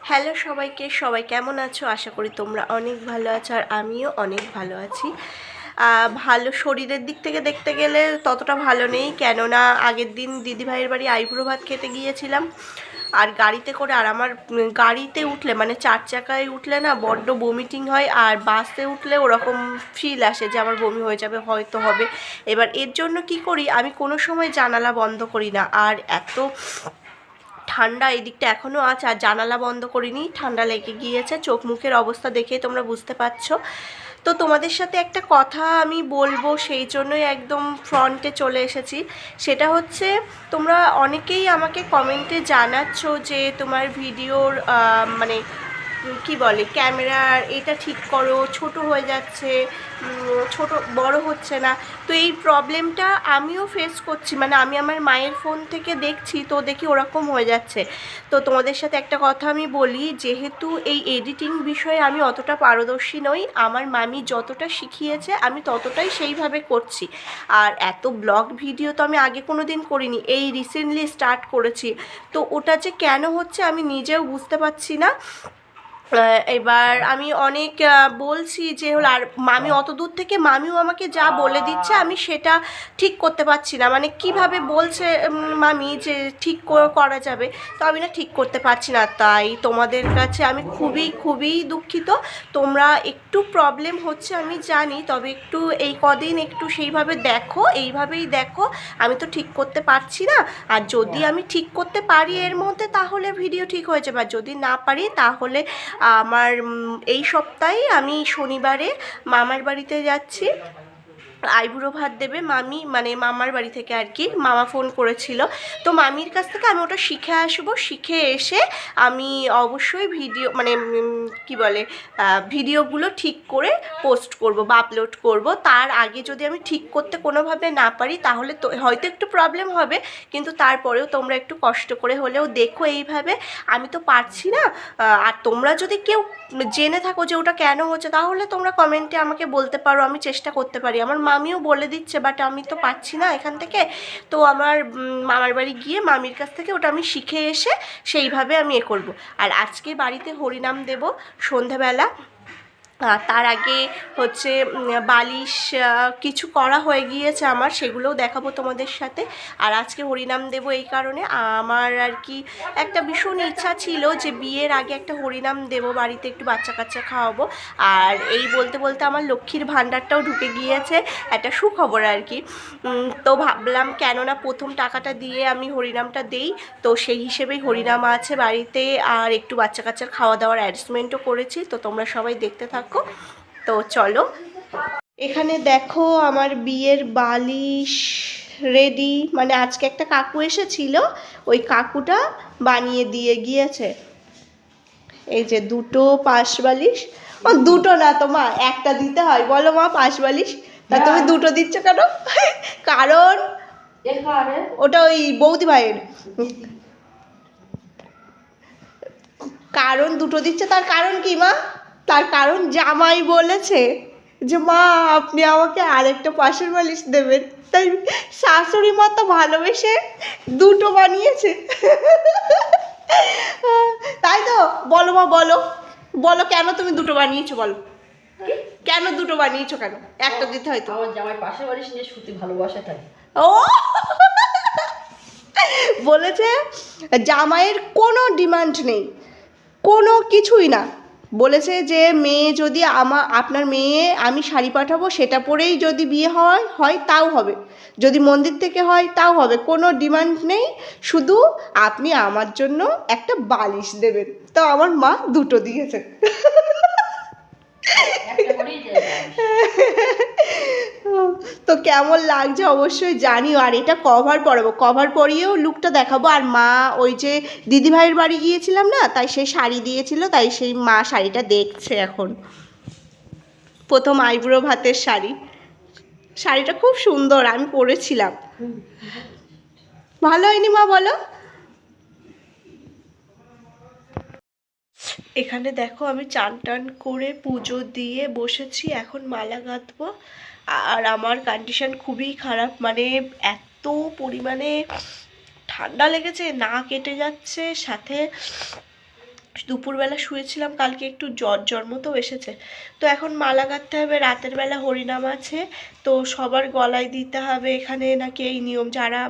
Hello সবাইকে, সবাই কেমন আছো? আশা করি তোমরা অনেক ভালো আছো আর আমিও অনেক ভালো আছি। ভালো শরীরের দিক থেকে দেখতে গেলে ততটা ভালো নেই, কেননা আগের দিন দিদিভাইয়ের বাড়ি আইবুড়ো ভাত খেতে গিয়েছিলাম আর গাড়িতে করে। আর আমার গাড়িতে উঠলে মানে 4 চাকায় উঠলে না বড্ড বমিটিং হয়, আর বাসে উঠলে ওরকম ফিল আসে যে আমার বমি হয়ে যাবে, হয়তো হবে। এবার এর জন্য কি করি, আমি কোনো সময় জানালা বন্ধ করি না। আর এত ঠান্ডা এদিকটা এখনও আছে আর জানালা বন্ধ করিনি, ঠান্ডা লেগে গিয়েছে। চোখ মুখের অবস্থা দেখেই তোমরা বুঝতে পারছো। তো তোমাদের সাথে একটা কথা আমি বলবো, সেই জন্যই একদম ফ্রন্টে চলে এসেছি। সেটা হচ্ছে, তোমরা অনেকেই আমাকে কমেন্টে জানাচ্ছ যে তোমার ভিডিওর মানে কি বলে, ক্যামেরার এটা ঠিক করো, ছোট হয়ে যাচ্ছে, ছোট বড় হচ্ছে না। তো এই প্রবলেমটা আমিও ফেস করছি, মানে আমি আমার মায়ের ফোন থেকে দেখছি, তো দেখি ওরকম হয়ে যাচ্ছে। তো তোমাদের সাথে একটা কথা আমি বলি, যেহেতু এই এডিটিং বিষয়ে আমি অতটা পারদর্শী নই, আমার মামি যতটা শিখিয়েছে আমি ততটাই সেইভাবে করছি। আর এত ব্লগ ভিডিও তো আমি আগে কোনো দিন করিনি, এই রিসেন্টলি স্টার্ট করেছি। তো ওটা যে কেন হচ্ছে আমি নিজেও বুঝতে পারছি না। এবার আমি অনেক বলছি যে হলো, আর মামি অত দূর থেকে মামিও আমাকে যা বলে দিচ্ছে আমি সেটা ঠিক করতে পারছি না। মানে কিভাবে বলছে মামি যে ঠিক করা যাবে, তো আমি না ঠিক করতে পারছি না। তাই তোমাদের কাছে আমি খুবই খুবই দুঃখিত। তোমরা একটু প্রবলেম হচ্ছে আমি জানি, তবে একটু এই কদিন একটু সেইভাবে দেখো, এইভাবেই দেখো। আমি তো ঠিক করতে পারছি না, আর যদি আমি ঠিক করতে পারি এর মধ্যে তাহলে ভিডিও ঠিক হয়ে যাবে, আর যদি না পারি তাহলে আমার এই সপ্তাহে আমি শনিবারে মামার বাড়িতে যাচ্ছি। আইবুড়ো ভাত দেবে মামি, মানে মামার বাড়ি থেকে আর কি, মামা ফোন করেছিল। তো মামির কাছ থেকে আমি ওটা শিখে আসবো, শিখে এসে আমি অবশ্যই ভিডিও মানে কি বলে ভিডিওগুলো ঠিক করে পোস্ট করব বা আপলোড করব। তার আগে যদি আমি ঠিক করতে কোনোভাবে না পারি তাহলে তো হয়তো একটু প্রবলেম হবে, কিন্তু তারপরেও তোমরা একটু কষ্ট করে হলেও দেখো এইভাবে। আমি তো পারছি না। আর তোমরা যদি কেউ জেনে থাকো যে ওটা কেন হচ্ছে, তাহলে তোমরা কমেন্টে আমাকে বলতে পারো, আমি চেষ্টা করতে পারি। আমার মামিও বলে দিচ্ছে, বাট আমি তো পারছি না এখান থেকে। তো আমার মামার বাড়ি গিয়ে মামির কাছ থেকে ওটা আমি শিখে এসে সেইভাবে আমি করব। আর আজকে বাড়িতে হরিনাম দেব সন্ধেবেলা। তার আগে হচ্ছে বালিশ কিছু করা হয়ে গিয়েছে আমার, সেগুলোও দেখাবো তোমাদের সাথে। আর আজকে হরিনাম দেব এই কারণে, আমার আর কি একটা ভীষণ ইচ্ছা ছিল যে বিয়ের আগে একটা হরিনাম দেব, বাড়িতে একটু বাচ্চা কাচ্চা খাওয়াবো। আর এই বলতে বলতে আমার লক্ষ্মীর ভাণ্ডারটাও ঢুকে গিয়েছে, একটা সুখবর আর কি। তো ভাবলাম কেননা প্রথম টাকাটা দিয়ে আমি হরিনামটা দেই, তো সেই হিসেবেই হরিনাম আছে বাড়িতে। আর একটু বাচ্চা কাচ্চার খাওয়া দাওয়ার অ্যারেঞ্জমেন্টও করেছি, তো তোমরা সবাই দেখতে থাকো। তো চলো, এখানে দেখো আমার বিয়ের বালিশ রেডি। মানে আজকে একটা কাকু এসেছিল, ওই কাকুটা বানিয়ে দিয়ে গিয়েছে। এই যে দুটো পাশ বালিশ। ও দুটো না তো মা, একটা দিতে হয়, বলো মা পাশ বালিশ। তা তুমি দুটো দিচ্ছ কেন? কারণ ওটা ওই বৌদি ভাইয়ের। কারণ দুটো দিচ্ছে, তার কারণ কি মা? তার কারণ জামাই বলেছে যে মা আপনি আমাকে আরেকটা পাশের বালিশ দেবেন, তাই শাশুড়ি মা তো ভালোবেসে দুটো বানিয়েছে। তাই তো, বলো মা বলো, বলো কেন তুমি দুটো বানিয়েছো, বলো কেন দুটো বানিয়েছো, কেন একটা দিতে হয়তো। আমার জামাই পাশের বাড়ি নিয়ে শুতে ভালোবাসে তাই। ও বলেছে জামাইয়ের কোনো ডিমান্ড নেই, কোনো কিছুই না। বলেছে যে মেয়ে যদি আপনার মেয়ে আমি শাড়ি পাঠাবো, সেটা পরেই যদি বিয়ে হয় তাও হবে, যদি মন্দির থেকে হয় তাও হবে, কোনো ডিমান্ড নেই, শুধু আপনি আমার জন্য একটা বালিশ দেবেন। তো আমার মা দুটো দিয়েছে। তো কেমন লাগছে অবশ্যই জানিও। আর এটা কভার পরাবো, কভার পরিয়েও লুকটা দেখাবো। আর মা ওই যে দিদিভাইয়ের বাড়ি গিয়েছিলাম না, তাই সেই শাড়ি দিয়েছিল, তাই সেই মা শাড়িটা দেখছে এখন, প্রথম আইবুড়ো ভাতের শাড়ি। শাড়িটা খুব সুন্দর, আমি পরেছিলাম। ভালো হয়নি মা, বলো? এখানে দেখো আমি চান টান করে পুজো দিয়ে বসেছি, এখন মালা গাঁথবো। আর আমার কন্ডিশন খুবই খারাপ, মানে এত পরিমাণে ঠান্ডা লেগেছে, না কেটে যাচ্ছে, সাথে দুপুরবেলা শুয়েছিলাম, কালকে একটু জ্বর জ্বর মতো এসেছে। তো এখন মালা গাঁথতে হবে, রাতের বেলা হরিনাম আছে, তো সবার গলায় দিতে হবে। এখানে নাকি এই নিয়ম, যারা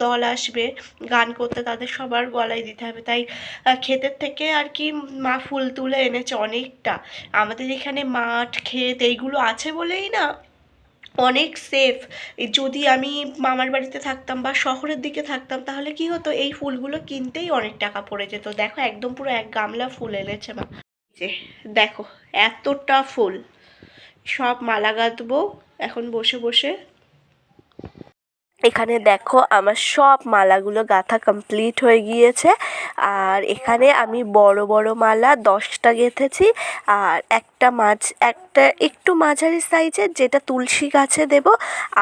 দল আসবে গান করতে তাদের সবার গলায় দিতে হবে। তাই ক্ষেতের থেকে আর কি মা ফুল তুলে এনেছে অনেকটা। আমাদের এখানে মাঠ ক্ষেত এইগুলো আছে বলেই না অনেক সেফ। যদি আমি মামার বাড়িতে থাকতাম বা শহরের দিকে থাকতাম তাহলে কি হতো, এই ফুলগুলো কিনতেই অনেক টাকা পড়ে যেত। দেখো একদম পুরো এক গামলা ফুল এনেছে মা। যে দেখো এতটা ফুল, সব মালা গাঁথবো এখন বসে বসে। এখানে দেখো আমার সব মালাগুলো গাঁথা কমপ্লিট হয়ে গিয়েছে। আর এখানে আমি বড় বড় মালা 10টা গেঁথেছি, আর একটা একটু মাঝারি সাইজের যেটা তুলসী গাছে দেব,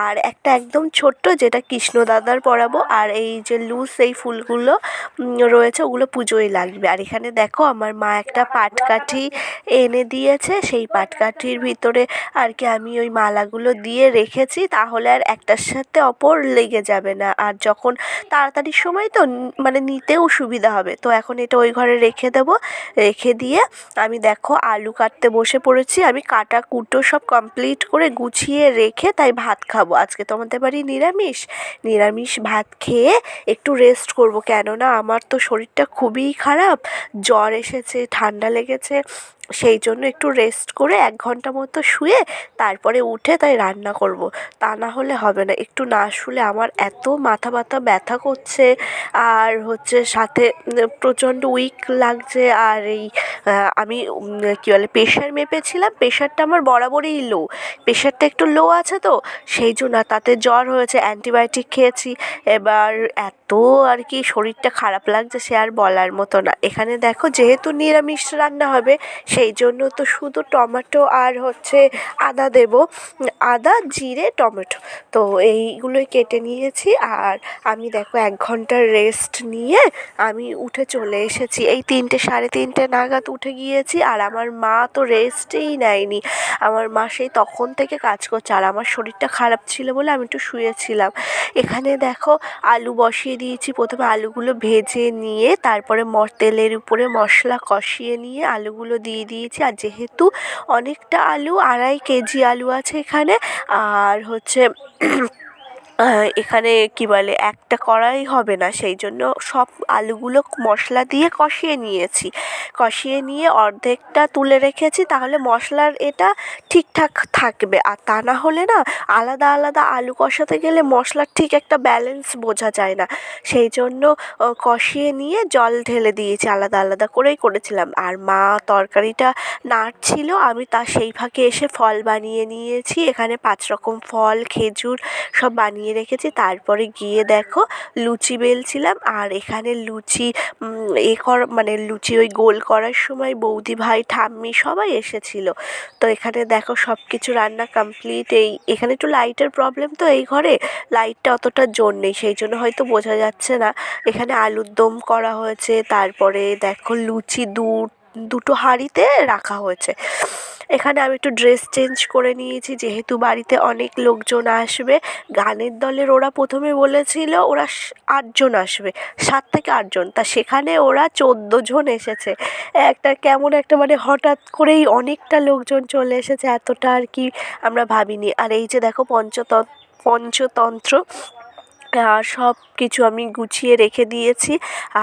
আর একটা একদম ছোট্ট যেটা কৃষ্ণ দাদার পরাবো। আর এই যে লুজ এই ফুলগুলো রয়েছে ওগুলো পুজোয় লাগবে। আর এখানে দেখো আমার মা একটা পাটকাঠি এনে দিয়েছে, সেই পাটকাঠির ভিতরে আর কি আমি ওই মালাগুলো দিয়ে রেখেছি, তাহলে আর একটার সাথে অপর লেগে যাবে না। আর যখন তাড়াতাড়ির সময় তো মানে নিতেও সুবিধা হবে। তো এখন এটা ওই ঘরে রেখে দেবো। রেখে দিয়ে আমি দেখো আলু কাটতে বসে পড়েছি। আমি কাটা কুটো সব কমপ্লিট করে গুছিয়ে রেখে তাই ভাত খাবো। আজকে তো আমাদের বাড়ি নিরামিষ ভাত খেয়ে একটু রেস্ট করব, কেননা আমার তো শরীরটা খুবই খারাপ, জ্বর এসেছে, ঠান্ডা লেগেছে। সেই জন্য একটু রেস্ট করে 1 ঘন্টা মতো শুয়ে তারপরে উঠে তাই রান্না করব। তা না হলে হবে না। একটু না শুলে আমার এত মাথা ব্যথা করছে, আর হচ্ছে সাথে প্রচণ্ড উইক লাগছে। আর এই আমি কী বলে প্রেশার মেপেছিলাম, প্রেশারটা আমার বরাবরই লো, প্রেশারটা একটু লো আছে তো সেই জন্য। তাতে জ্বর হয়েছে, অ্যান্টিবায়োটিক খেয়েছি। এবার এত আর কি শরীরটা খারাপ লাগছে সে আর বলার মতো না। এখানে দেখো যেহেতু নিরামিষ রান্না হবে সেই জন্য তো শুধু টমেটো আর হচ্ছে আদা দেব, আদা জিরে টমেটো, তো এইগুলোই কেটে নিয়েছি। আর আমি দেখো 1 ঘন্টার রেস্ট নিয়ে আমি উঠে চলে এসেছি। এই 3টে 3:30 নাগাদ উঠে গিয়েছি। আর আমার মা তো রেস্টেই নেয়নি, আমার মা সেই তখন থেকে কাজ করছে। আর আমার শরীরটা খারাপ ছিল বলে আমি একটু শুয়েছিলাম। এখানে দেখো আলু বসিয়ে দিয়েছি, প্রথমে আলুগুলো ভেজে নিয়ে তারপরে তেলের উপরে মশলা কষিয়ে নিয়ে আলুগুলো দিয়ে দিয়েছি। আর যেহেতু অনেকটা আলু, 2.5 কেজি আলু আছে এখানে, আর হচ্ছে এখানে কি বলে একটা কড়াই হবে না, সেই জন্য সব আলুগুলো মশলা দিয়ে কষিয়ে নিয়েছি। কষিয়ে নিয়ে অর্ধেকটা তুলে রেখেছি, তাহলে মশলার এটা ঠিকঠাক থাকবে। আর তা না হলে না আলাদা আলাদা আলু কষাতে গেলে মশলার ঠিক একটা ব্যালেন্স বোঝা যায় না। সেই জন্য কষিয়ে নিয়ে জল ঢেলে দিয়েছি, আলাদা আলাদা করেই করেছিলাম। আর মা তরকারিটা নাড়ছিল, আমি সেই ফাঁকে এসে ফল বানিয়ে নিয়েছি। এখানে 5 রকম ফল, খেজুর সব বানিয়ে রেখেছি। তারপরে গিয়ে দেখো লুচি বেলছিলাম। আর এখানে লুচি মানে লুচি ওই গোল করার সময় বৌদি ভাই ঠাম্মি সবাই এসেছিলো। তো এখানে দেখো সব কিছু রান্না কমপ্লিট। এখানে একটু লাইটের প্রবলেম, তো এই ঘরে লাইটটা অতটা জোর নেই, সেই জন্য হয়তো বোঝা যাচ্ছে না। এখানে আলুর দম করা হয়েছে, তারপরে দেখো লুচি দুটো হাঁড়িতে রাখা হয়েছে। এখানে আমি একটু ড্রেস চেঞ্জ করে নিয়েছি, যেহেতু বাড়িতে অনেক লোকজন আসবে। গানের দলের ওরা প্রথমে বলেছিল ওরা 8 জন আসবে, 7 থেকে 8 জন, তা সেখানে ওরা 14 জন এসেছে। একটা কেমন একটা মানে হঠাৎ করেই অনেকটা লোকজন চলে এসেছে, এতটা আর কি আমরা ভাবিনি। আর এই যে দেখো পঞ্চতন্ত্র আর সব কিছু আমি গুছিয়ে রেখে দিয়েছি।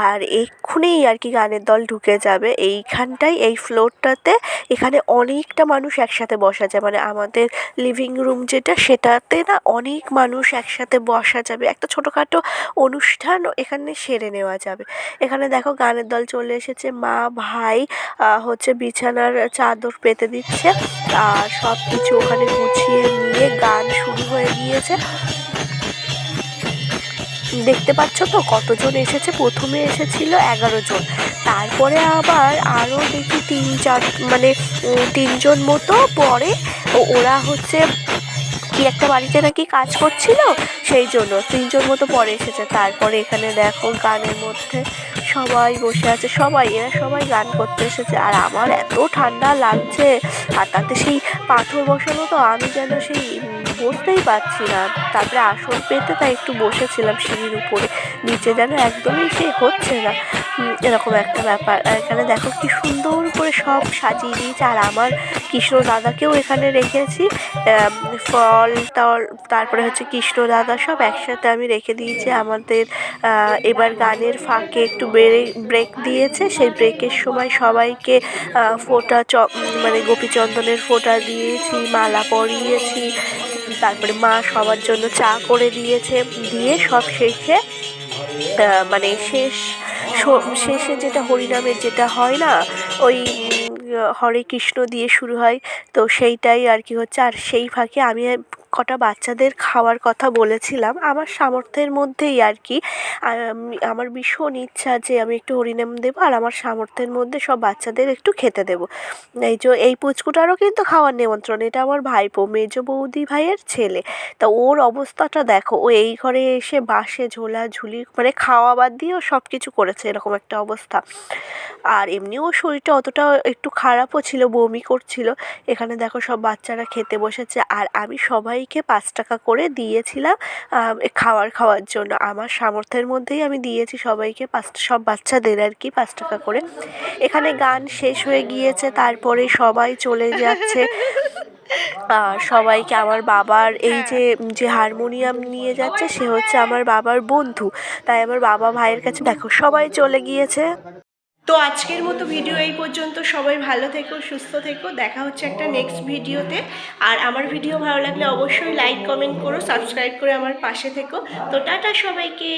আর এক্ষুনি আর কি গানের দল ঢুকে যাবে এইখানটায়, এই ফ্লোরটাতে। এখানে অনেকটা মানুষ একসাথে বসা যায়, মানে আমাদের লিভিং রুম যেটা সেটাতে না অনেক মানুষ একসাথে বসা যাবে, একটা ছোটোখাটো অনুষ্ঠান এখানে সেরে নেওয়া যাবে। এখানে দেখো গানের দল চলে এসেছে, মা ভাই হচ্ছে বিছানার চাদর পেতে দিচ্ছে। আর সব কিছু ওখানে গুছিয়ে নিয়ে গান শুরু হয়ে গিয়েছে। দেখতে পাচ্ছ তো কতজন এসেছে, প্রথমে এসেছিল 11 জন, তারপরে আবার আরও দেখি 3 জন মতো পরে ওরা হচ্ছে কি একটা বাড়িতে নাকি কাজ করছিল, সেই জন্য 3 জন মতো পরে এসেছে। তারপরে এখানে দেখো গানের মধ্যে সবাই বসে আছে, এরা সবাই গান করতে এসেছে। আর আমার এত ঠান্ডা লাগছে, আর তাতে সেই পাথর বসানো, তো আমি যেন সেই বসতেই পারছি না। তারপরে আসন পেতে তাই একটু বসেছিলাম সিঁড়ির উপরে, নিচে যেন একদমই সেই হচ্ছে না। এরকম একটা ব্যাপার। আর এখানে দেখো কি সুন্দর করে সব সাজিয়ে দিয়েছে। আর আমার কৃষ্ণ দাদাকেও এখানে রেখেছি, ফল তারপরে হচ্ছে কৃষ্ণ দাদা সব একসাথে আমি রেখে দিয়েছি। আমাদের এবার গানের ফাঁকে একটু ব্রেক দিয়েছে, সেই ব্রেকের সময় সবাইকে মানে গোপীচন্দনের ফোঁটা দিয়েছি, মালা পরিয়েছি। তারপরে মা সবার জন্য চা করে দিয়েছে, দিয়ে সব শেষে মানে শেষে যেটা হরিনামের যেটা হয় না, ওই হরে কৃষ্ণ দিয়ে শুরু হয়, তো সেইটাই আর কি হচ্ছে। আর সেই ফাঁকে আমি কটা বাচ্চাদের খাওয়ার কথা বলেছিলাম, আমার সামর্থ্যের মধ্যেই আর কি। আমার ভীষণ ইচ্ছা যে আমি একটু হরিনাম দেবো, আর আমার সামর্থ্যের মধ্যে সব বাচ্চাদের একটু খেতে দেবো। এই পুচকুটারও কিন্তু খাওয়ার নিমন্ত্রণ, এটা আমার ভাইপো, মেজো বৌদি ভাইয়ের ছেলে। তা ওর অবস্থাটা দেখো, ও এই ঘরে এসে বাসে ঝোলাঝুলি মানে খাওয়া বাদ দিয়েও সব কিছু করেছে, এরকম একটা অবস্থা। আর এমনিও শরীরটা অতটা একটু খারাপও ছিল, বমি করছিল। এখানে দেখো সব বাচ্চারা খেতে বসেছে, আর আমি সবাইকে 5 টাকা করে দিয়েছিলাম খাওয়ার জন্য। আমার সামর্থ্যের মধ্যেই আমি দিয়েছি সবাইকে, সব বাচ্চাদের আর কি 5 টাকা করে। এখানে গান শেষ হয়ে গিয়েছে, তারপরে সবাই চলে যাচ্ছে। সবাইকে আমার বাবার এই যে হারমোনিয়াম নিয়ে যাচ্ছে, সে হচ্ছে আমার বাবার বন্ধু, তাই আমার বাবা ভাইয়ের কাছে দেখো সবাই চলে গিয়েছে। তো আজকের মতো ভিডিও এই পর্যন্ত। সবাই ভালো থেকো, সুস্থ থেকো, দেখা হচ্ছে একটা নেক্সট ভিডিওতে। আর আমার ভিডিও ভালো লাগলে অবশ্যই লাইক কমেন্ট করো, সাবস্ক্রাইব করে আমার পাশে থেকো। তো টাটা সবাইকে।